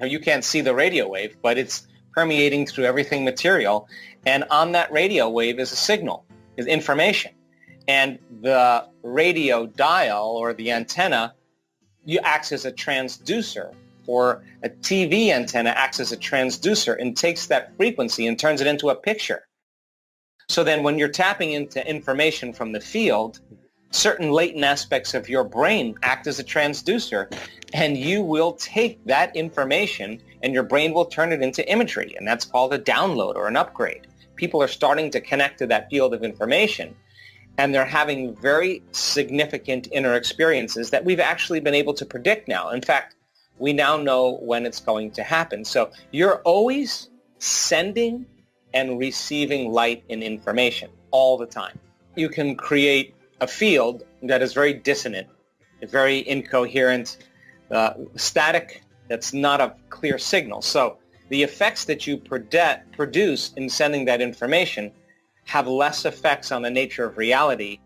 or you can't see the radio wave, but it's permeating through everything material. And on that radio wave is a signal, is information. And the radio dial or the antenna, you acts as a transducer, or a TV antenna acts as a transducer and takes that frequency and turns it into a picture. So then when you're tapping into information from the field, certain latent aspects of your brain act as a transducer, and you will take that information and your brain will turn it into imagery, and that's called a download or an upgrade. People are starting to connect to that field of information, and they're having very significant inner experiences that we've actually been able to predict now. In fact, we now know when it's going to happen. So you're always sending and receiving light and information all the time. You can create a field that is very dissonant, very incoherent, static, that's not a clear signal. So the effects that you produce in sending that information have less effects on the nature of reality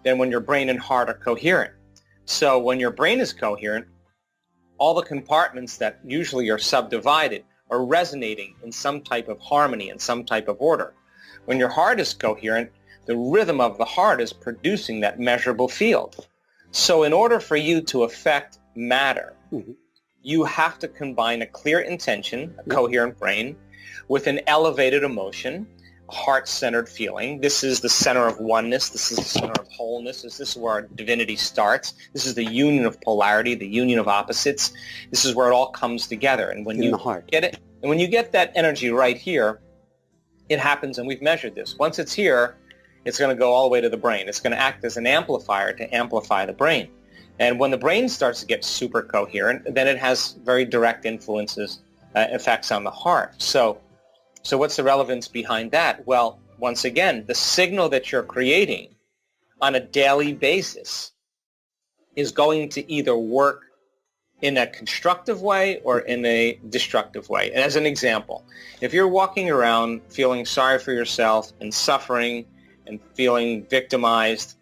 than when your brain and heart are coherent. So when your brain is coherent, all the compartments that usually are subdivided are resonating in some type of harmony and some type of order. When your heart is coherent, the rhythm of the heart is producing that measurable field. So in order for you to affect matter, you have to combine a clear intention, a coherent brain, with an elevated emotion, a heart-centered feeling. This is the center of oneness. This is the center of wholeness. This is where our divinity starts. This is the union of polarity, the union of opposites. This is where it all comes together. And when you get it, and when you get that energy right here, it happens, and we've measured this. Once it's here, it's going to go all the way to the brain. It's going to act as an amplifier to amplify the brain. And when the brain starts to get super coherent, then it has very direct effects on the heart. So what's the relevance behind that? Well, once again, the signal that you're creating on a daily basis is going to either work in a constructive way or in a destructive way. And as an example, if you're walking around feeling sorry for yourself and suffering and feeling victimized,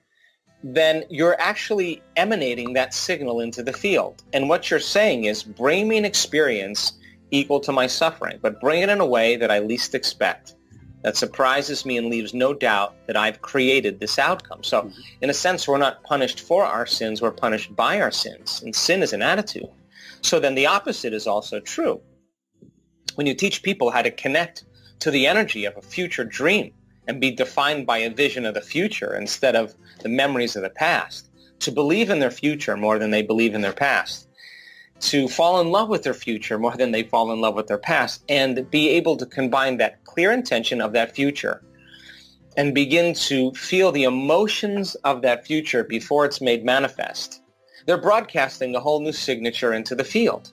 then you're actually emanating that signal into the field. And what you're saying is, bring me an experience equal to my suffering, but bring it in a way that I least expect, that surprises me and leaves no doubt that I've created this outcome. So in a sense, we're not punished for our sins, we're punished by our sins. And sin is an attitude. So then the opposite is also true. When you teach people how to connect to the energy of a future dream and be defined by a vision of the future instead of the memories of the past, to believe in their future more than they believe in their past, to fall in love with their future more than they fall in love with their past, and be able to combine that clear intention of that future and begin to feel the emotions of that future before it's made manifest. They're broadcasting a whole new signature into the field.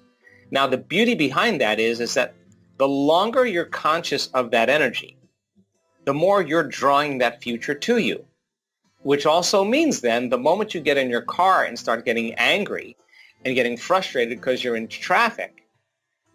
Now, the beauty behind that is that the longer you're conscious of that energy, the more you're drawing that future to you, which also means then the moment you get in your car and start getting angry and getting frustrated because you're in traffic,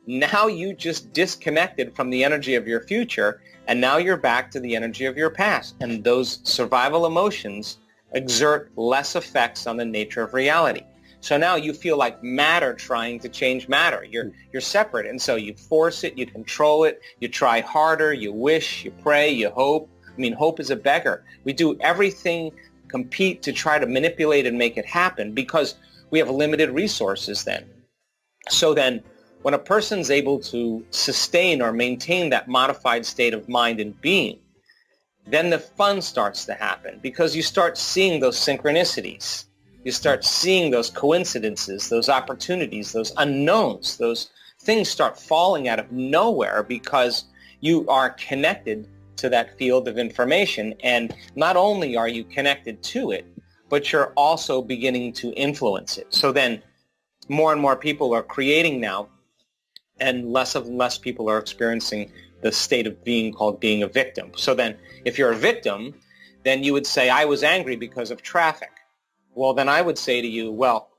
now you just disconnected from the energy of your future, and now you're back to the energy of your past. And those survival emotions exert less effects on the nature of reality. So now you feel like matter trying to change matter. You're separate, and so you force it, you control it, you try harder, you wish, you pray, you hope. I mean, hope is a beggar. We do everything, compete to try to manipulate and make it happen because we have limited resources then. So then when a person's able to sustain or maintain that modified state of mind and being, then the fun starts to happen because you start seeing those synchronicities. You start seeing those coincidences, those opportunities, those unknowns, those things start falling out of nowhere because you are connected to that field of information. And not only are you connected to it, but you're also beginning to influence it. So then more and more people are creating now, and less people are experiencing the state of being called being a victim. So then if you're a victim, then you would say, I was angry because of traffic. Well, then I would say to you, well,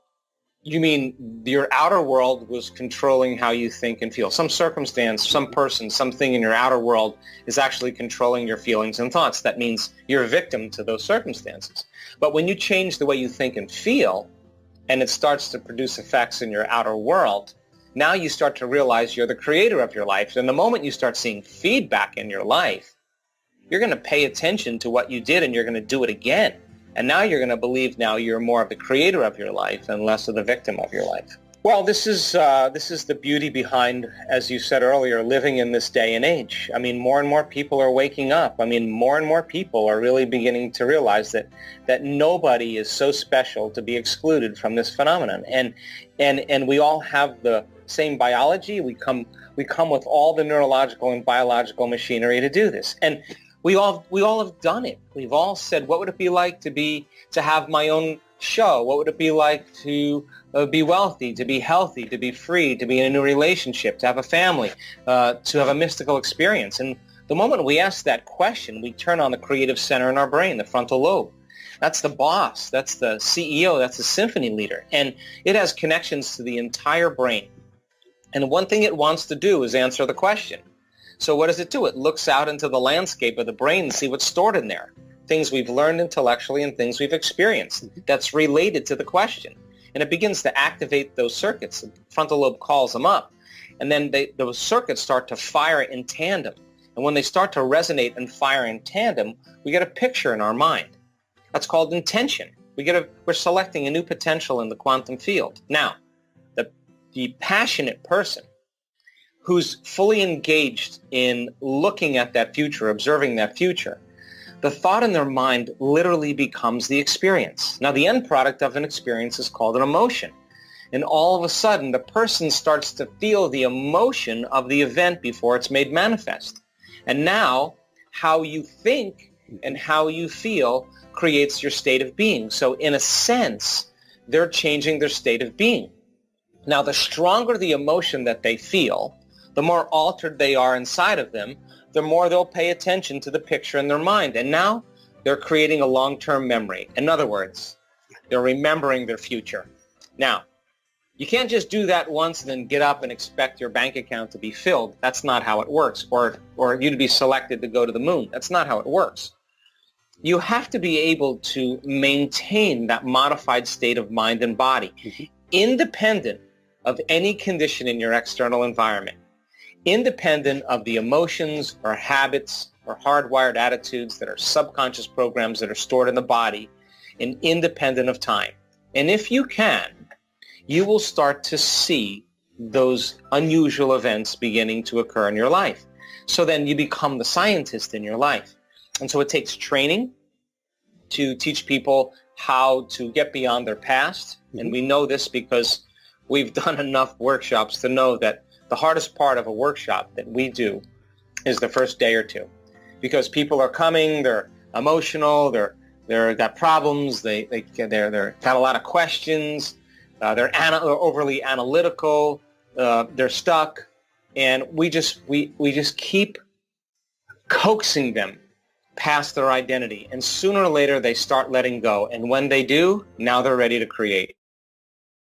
you mean your outer world was controlling how you think and feel. Some circumstance, some person, something in your outer world is actually controlling your feelings and thoughts. That means you're a victim to those circumstances. But when you change the way you think and feel, and it starts to produce effects in your outer world, Now you start to realize you're the creator of your life. And the moment you start seeing feedback in your life, you're going to pay attention to what you did and you're going to do it again. And now you're going to believe now you're more of the creator of your life and less of the victim of your life. Well, this is the beauty behind, as you said earlier, living in this day and age. I mean, more and more people are waking up. I mean, more and more people are really beginning to realize that nobody is so special to be excluded from this phenomenon. And we all have the same biology. We come with all the neurological and biological machinery to do this. And we all have done it. We've all said, what would it be like to have my own show? What would it be like to be wealthy, to be healthy, to be free, to be in a new relationship, to have a family, to have a mystical experience? And the moment we ask that question, we turn on the creative center in our brain, the frontal lobe. That's the boss. That's the CEO. That's the symphony leader. And it has connections to the entire brain. And one thing it wants to do is answer the question. So what does it do? It looks out into the landscape of the brain and see what's stored in there. Things we've learned intellectually and things we've experienced that's related to the question. And it begins to activate those circuits. The frontal lobe calls them up. And then those circuits start to fire in tandem. And when they start to resonate and fire in tandem, we get a picture in our mind. That's called intention. We're selecting a new potential in the quantum field. Now, the passionate person who's fully engaged in looking at that future, observing that future, the thought in their mind literally becomes the experience. Now, the end product of an experience is called an emotion. And all of a sudden, the person starts to feel the emotion of the event before it's made manifest. And now, how you think and how you feel creates your state of being. So in a sense, they're changing their state of being. Now, the stronger the emotion that they feel, the more altered they are inside of them, the more they'll pay attention to the picture in their mind. And now they're creating a long-term memory. In other words, they're remembering their future. Now, you can't just do that once and then get up and expect your bank account to be filled. That's not how it works. Or you to be selected to go to the moon. That's not how it works. You have to be able to maintain that modified state of mind and body, independent of any condition in your external environment, independent of the emotions or habits or hardwired attitudes that are subconscious programs that are stored in the body, and independent of time. And if you can, you will start to see those unusual events beginning to occur in your life. So then you become the scientist in your life. And so it takes training to teach people how to get beyond their past. And we know this because we've done enough workshops to know that the hardest part of a workshop that we do is the first day or two, because people are coming, they're emotional, they're got problems, they're got a lot of questions, they're overly analytical, they're stuck, and we just keep coaxing them past their identity, and sooner or later they start letting go, and when they do, now they're ready to create.